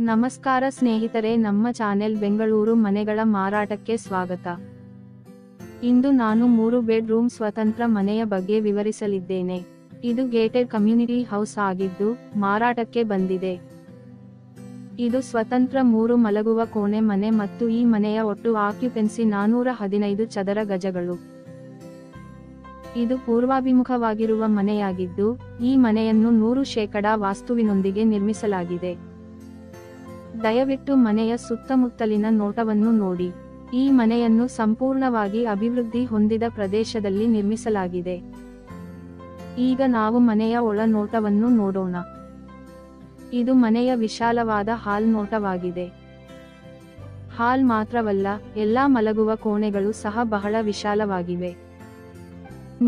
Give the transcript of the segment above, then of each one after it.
ನಮಸ್ಕಾರ ಸ್ನೇಹಿತರೆ, ನಮ್ಮ ಚಾನೆಲ್ ಬೆಂಗಳೂರು ಮನೆಗಳ ಮಾರಾಟಕ್ಕೆ ಸ್ವಾಗತ. ಇಂದು ನಾನು 3 ಬೆಡ್ರೂಮ್ ಸ್ವತಂತ್ರ ಮನೆಯ ಬಗ್ಗೆ ವಿವರಿಸಲಿದ್ದೇನೆ. ಇದು ಗೇಟೆಡ್ ಕಮ್ಯುನಿಟಿ ಹೌಸ್ ಆಗಿದ್ದು ಮಾರಾಟಕ್ಕೆ ಬಂದಿದೆ. ಇದು ಸ್ವತಂತ್ರ 3 ಮಲಗುವ ಕೋಣೆ ಮನೆ ಮತ್ತು ಈ ಮನೆಯ ಒಟ್ಟು ಆಕ್ಯುಪೆನ್ಸಿ 415 ಚದರ ಗಜಗಳು. ಇದು ಪೂರ್ವಾಭಿಮುಖವಾಗಿರುವ ಮನೆಯಾಗಿದ್ದು ಈ ಮನೆಯನ್ನು 100% ವಾಸ್ತುವಿನೊಂದಿಗೆ ನಿರ್ಮಿಸಲಾಗಿದೆ. ದಯವಿಟ್ಟು ಮನೆಯ ಸುತ್ತಮುತ್ತಲಿನ ನೋಟವನ್ನು ನೋಡಿ. ಈ ಮನೆಯನ್ನು ಸಂಪೂರ್ಣವಾಗಿ ಅಭಿವೃದ್ಧಿ ಹೊಂದಿದ ಪ್ರದೇಶದಲ್ಲಿ ನಿರ್ಮಿಸಲಾಗಿದೆ. ಈಗ ನಾವು ಮನೆಯ ಒಳ ನೋಟವನ್ನು ನೋಡೋಣ. ಇದು ಮನೆಯ ವಿಶಾಲವಾದ ಹಾಲ್ ನೋಟವಾಗಿದೆ. ಹಾಲ್ ಮಾತ್ರವಲ್ಲ, ಎಲ್ಲಾ ಮಲಗುವ ಕೋಣೆಗಳು ಸಹ ಬಹಳ ವಿಶಾಲವಾಗಿವೆ.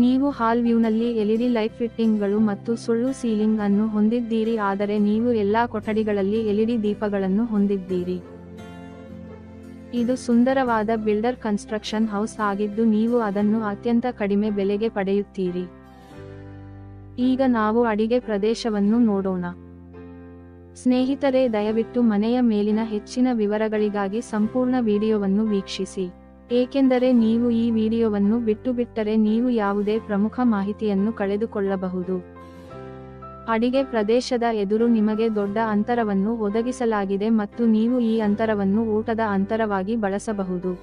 ನೀವು ಹಾಲ್ ವ್ಯೂನಲ್ಲಿ ಎಲ್ಇಡಿ ಲೈಟ್ ಫಿಟ್ಟಿಂಗ್ಗಳು ಮತ್ತು ಸುಳ್ಳು ಸೀಲಿಂಗ್ ಅನ್ನು ಹೊಂದಿದ್ದೀರಿ, ಆದರೆ ನೀವು ಎಲ್ಲಾ ಕೊಠಡಿಗಳಲ್ಲಿ ಎಲ್ಇಡಿ ದೀಪಗಳನ್ನು ಹೊಂದಿದ್ದೀರಿ. ಇದು ಸುಂದರವಾದ ಬಿಲ್ಡರ್ ಕನ್ಸ್ಟ್ರಕ್ಷನ್ ಹೌಸ್ ಆಗಿದ್ದು ನೀವು ಅದನ್ನು ಅತ್ಯಂತ ಕಡಿಮೆ ಬೆಲೆಗೆ ಪಡೆಯುತ್ತೀರಿ. ಈಗ ನಾವು ಅಡಿಗೆ ಪ್ರದೇಶವನ್ನು ನೋಡೋಣ. ಸ್ನೇಹಿತರೆ, ದಯವಿಟ್ಟು ಮನೆಯ ಮೇಲಿನ ಹೆಚ್ಚಿನ ವಿವರಗಳಿಗಾಗಿ ಸಂಪೂರ್ಣ ವಿಡಿಯೋವನ್ನು ವೀಕ್ಷಿಸಿ, ಏಕೆಂದರೆ ನೀವು ಈ ವಿಡಿಯೋವನ್ನು ಬಿಟ್ಟರೆ ನೀವು ಯಾವುದೇ ಪ್ರಮುಖ ಮಾಹಿತಿಯನ್ನು ಕಳೆದುಕೊಳ್ಳಬಹುದು. ಅಡಿಗೆ ಪ್ರದೇಶದ ಎದುರು ನಿಮಗೆ ದೊಡ್ಡ ಅಂತರವನ್ನು ಒದಗಿಸಲಾಗಿದೆ ಮತ್ತು ನೀವು ಈ ಅಂತರವನ್ನು ಊಟದ ಅಂತರವಾಗಿ ಬಳಸಬಹುದು.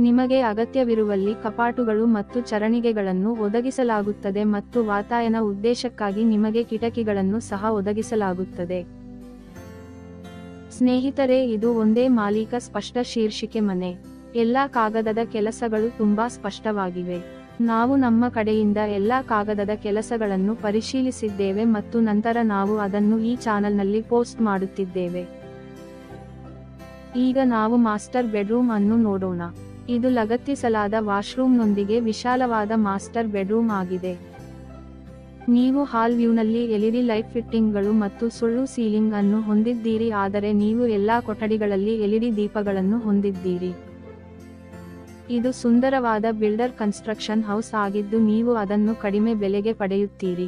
ನಿಮಗೆ ಅಗತ್ಯವಿರುವಲ್ಲಿ ಕಪಾಟುಗಳು ಮತ್ತು ಚರಣಿಗೆಗಳನ್ನು ಒದಗಿಸಲಾಗುತ್ತದೆ ಮತ್ತು ವಾತಾಯನ ಉದ್ದೇಶಕ್ಕಾಗಿ ನಿಮಗೆ ಕಿಟಕಿಗಳನ್ನು ಸಹ ಒದಗಿಸಲಾಗುತ್ತದೆ. ಸ್ನೇಹಿತರೆ, ಇದು ಒಂದೇ ಮಾಲೀಕ ಸ್ಪಷ್ಟ ಶೀರ್ಷಿಕೆ ಮನೆ. ಎಲ್ಲಾ ಕಾಗದದ ಕೆಲಸಗಳು ತುಂಬಾ ಸ್ಪಷ್ಟವಾಗಿವೆ. ನಾವು ನಮ್ಮ ಕಡೆಯಿಂದ ಎಲ್ಲಾ ಕಾಗದದ ಕೆಲಸಗಳನ್ನು ಪರಿಶೀಲಿಸಿದ್ದೇವೆ ಮತ್ತು ನಂತರ ನಾವು ಅದನ್ನು ಈ ಚಾನೆಲ್ನಲ್ಲಿ ಪೋಸ್ಟ್ ಮಾಡುತ್ತಿದ್ದೇವೆ. ಈಗ ನಾವು ಮಾಸ್ಟರ್ ಬೆಡ್ರೂಮ್ ಅನ್ನು ನೋಡೋಣ. ಇದು ಲಗತ್ತಿಸಲಾದ ವಾಶ್ರೂಮ್ನೊಂದಿಗೆ ವಿಶಾಲವಾದ ಮಾಸ್ಟರ್ ಬೆಡ್ರೂಮ್ ಆಗಿದೆ. ನೀವು ಹಾಲ್ ವ್ಯೂನಲ್ಲಿ ಎಲ್ಇಡಿ ಲೈಟ್ ಫಿಟ್ಟಿಂಗ್ಗಳು ಮತ್ತು ಸುಳ್ಳು ಸೀಲಿಂಗ್ ಅನ್ನು ಹೊಂದಿದ್ದೀರಿ, ಆದರೆ ನೀವು ಎಲ್ಲಾ ಕೊಠಡಿಗಳಲ್ಲಿ ಎಲ್ಇಡಿ ದೀಪಗಳನ್ನು ಹೊಂದಿದ್ದೀರಿ. ಇದು ಸುಂದರವಾದ ಬಿಲ್ಡರ್ ಕನ್ಸ್ಟ್ರಕ್ಷನ್ ಹೌಸ್ ಆಗಿದ್ದು ನೀವು ಅದನ್ನು ಕಡಿಮೆ ಬೆಲೆಗೆ ಪಡೆಯುತ್ತೀರಿ.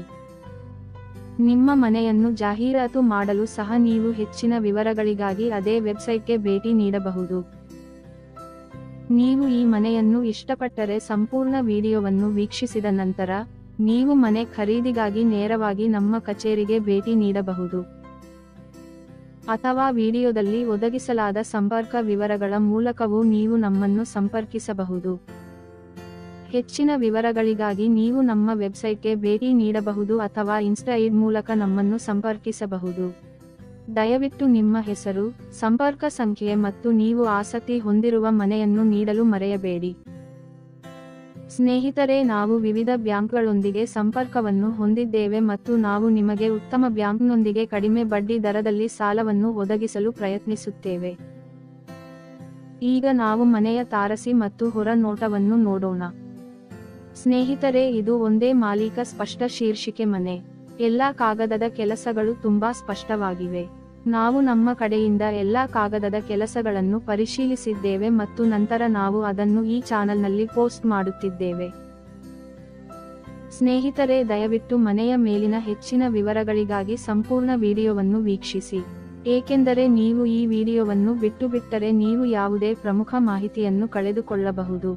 ನಿಮ್ಮ ಮನೆಯನ್ನು ಜಾಹೀರಾತು ಮಾಡಲು ಸಹ ನೀವು ಹೆಚ್ಚಿನ ವಿವರಗಳಿಗಾಗಿ ಅದೇ ವೆಬ್ಸೈಟ್ಗೆ ಭೇಟಿ ನೀಡಬಹುದು. ನೀವು ಈ ಮನೆಯನ್ನು ಇಷ್ಟಪಟ್ಟರೆ ಸಂಪೂರ್ಣ ವಿಡಿಯೋವನ್ನು ವೀಕ್ಷಿಸಿದ ನಂತರ ನೀವು ಮನೆ ಖರೀದಿಗಾಗಿ ನೇರವಾಗಿ ನಮ್ಮ ಕಚೇರಿಗೆ ಭೇಟಿ ನೀಡಬಹುದು, ಅಥವಾ ವಿಡಿಯೋದಲ್ಲಿ ಒದಗಿಸಲಾದ ಸಂಪರ್ಕ ವಿವರಗಳ ಮೂಲಕವೂ ನೀವು ನಮ್ಮನ್ನು ಸಂಪರ್ಕಿಸಬಹುದು. ಹೆಚ್ಚಿನ ವಿವರಗಳಿಗಾಗಿ ನೀವು ನಮ್ಮ ವೆಬ್ಸೈಟ್ಗೆ ಭೇಟಿ ನೀಡಬಹುದು ಅಥವಾ ಇನ್ಸ್ಟಾಗ್ರಾಮ್ ಮೂಲಕ ನಮ್ಮನ್ನು ಸಂಪರ್ಕಿಸಬಹುದು. ದಯವಿಟ್ಟು ನಿಮ್ಮ ಹೆಸರು, ಸಂಪರ್ಕ ಸಂಖ್ಯೆ ಮತ್ತು ನೀವು ಆಸಕ್ತಿ ಹೊಂದಿರುವ ಮನೆಯನ್ನು ನೀಡಲು ಮರೆಯಬೇಡಿ. ಸ್ನೇಹಿತರೆ, ನಾವು ವಿವಿಧ ಬ್ಯಾಂಕ್ಗಳೊಂದಿಗೆ ಸಂಪರ್ಕವನ್ನು ಹೊಂದಿದ್ದೇವೆ ಮತ್ತು ನಾವು ನಿಮಗೆ ಉತ್ತಮ ಬ್ಯಾಂಕ್ನೊಂದಿಗೆ ಕಡಿಮೆ ಬಡ್ಡಿ ದರದಲ್ಲಿ ಸಾಲವನ್ನು ಒದಗಿಸಲು ಪ್ರಯತ್ನಿಸುತ್ತೇವೆ. ಈಗ ನಾವು ಮನೆಯ ತಾರಸಿ ಮತ್ತು ಹೊರ ನೋಟವನ್ನು ನೋಡೋಣ. ಸ್ನೇಹಿತರೆ, ಇದು ಒಂದೇ ಮಾಲೀಕ ಸ್ಪಷ್ಟ ಶೀರ್ಷಿಕೆ ಮನೆ. ಎಲ್ಲಾ ಕಾಗದದ ಕೆಲಸಗಳು ತುಂಬಾ ಸ್ಪಷ್ಟವಾಗಿವೆ. ನಾವು ನಮ್ಮ ಕಡೆಯಿಂದ ಎಲ್ಲಾ ಕಾಗದದ ಕೆಲಸಗಳನ್ನು ಪರಿಶೀಲಿಸಿದ್ದೇವೆ ಮತ್ತು ನಂತರ ನಾವು ಅದನ್ನು ಈ ಚಾನೆಲ್ನಲ್ಲಿ ಪೋಸ್ಟ್ ಮಾಡುತ್ತಿದ್ದೇವೆ. ಸ್ನೇಹಿತರೆ, ದಯವಿಟ್ಟು ಮನೆಯ ಮೇಲಿನ ಹೆಚ್ಚಿನ ವಿವರಗಳಿಗಾಗಿ ಸಂಪೂರ್ಣ ವಿಡಿಯೋವನ್ನು ವೀಕ್ಷಿಸಿ, ಏಕೆಂದರೆ ನೀವು ಈ ವಿಡಿಯೋವನ್ನು ಬಿಟ್ಟರೆ ನೀವು ಯಾವುದೇ ಪ್ರಮುಖ ಮಾಹಿತಿಯನ್ನು ಕಳೆದುಕೊಳ್ಳಬಹುದು.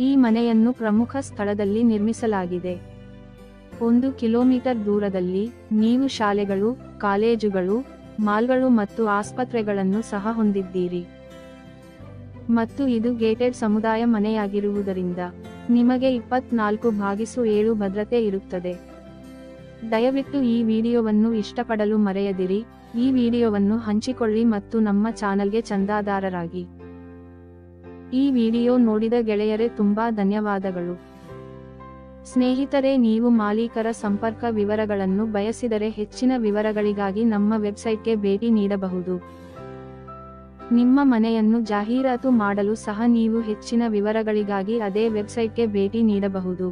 ಈ ಮನೆಯನ್ನು ಪ್ರಮುಖ ಸ್ಥಳದಲ್ಲಿ ನಿರ್ಮಿಸಲಾಗಿದೆ. 1 ಕಿಲೋಮೀಟರ್ ದೂರದಲ್ಲಿ ನೀವು ಶಾಲೆಗಳು, ಕಾಲೇಜುಗಳು, ಮಾಲ್ಗಳು ಮತ್ತು ಆಸ್ಪತ್ರೆಗಳನ್ನು ಸಹ ಹೊಂದಿದ್ದೀರಿ. ಮತ್ತು ಇದು ಗೇಟೆಡ್ ಸಮುದಾಯ ಮನೆಯಾಗಿರುವುದರಿಂದ ನಿಮಗೆ 24/7 ಭದ್ರತೆ ಇರುತ್ತದೆ. ದಯವಿಟ್ಟು ಈ ವಿಡಿಯೋವನ್ನು ಇಷ್ಟಪಡಲು ಮರೆಯದಿರಿ. ಈ ವಿಡಿಯೋವನ್ನು ಹಂಚಿಕೊಳ್ಳಿ ಮತ್ತು ನಮ್ಮ ಚಾನೆಲ್ಗೆ ಚಂದಾದಾರರಾಗಿ. ಈ ವಿಡಿಯೋ ನೋಡಿದ ಗೆಳೆಯರೇ ತುಂಬಾ ಧನ್ಯವಾದಗಳು. ಸ್ನೇಹಿತರೆ, ನೀವು ಮಾಲೀಕರ ಸಂಪರ್ಕ ವಿವರಗಳನ್ನು ಬಯಸಿದರೆ ಹೆಚ್ಚಿನ ವಿವರಗಳಿಗಾಗಿ ನಮ್ಮ ವೆಬ್ಸೈಟ್ಗೆ ಭೇಟಿ ನೀಡಬಹುದು. ನಿಮ್ಮ ಮನೆಯನ್ನು ಜಾಹೀರಾತು ಮಾಡಲು ಸಹ ನೀವು ಹೆಚ್ಚಿನ ವಿವರಗಳಿಗಾಗಿ ಅದೇ ವೆಬ್ಸೈಟ್ಗೆ ಭೇಟಿ ನೀಡಬಹುದು.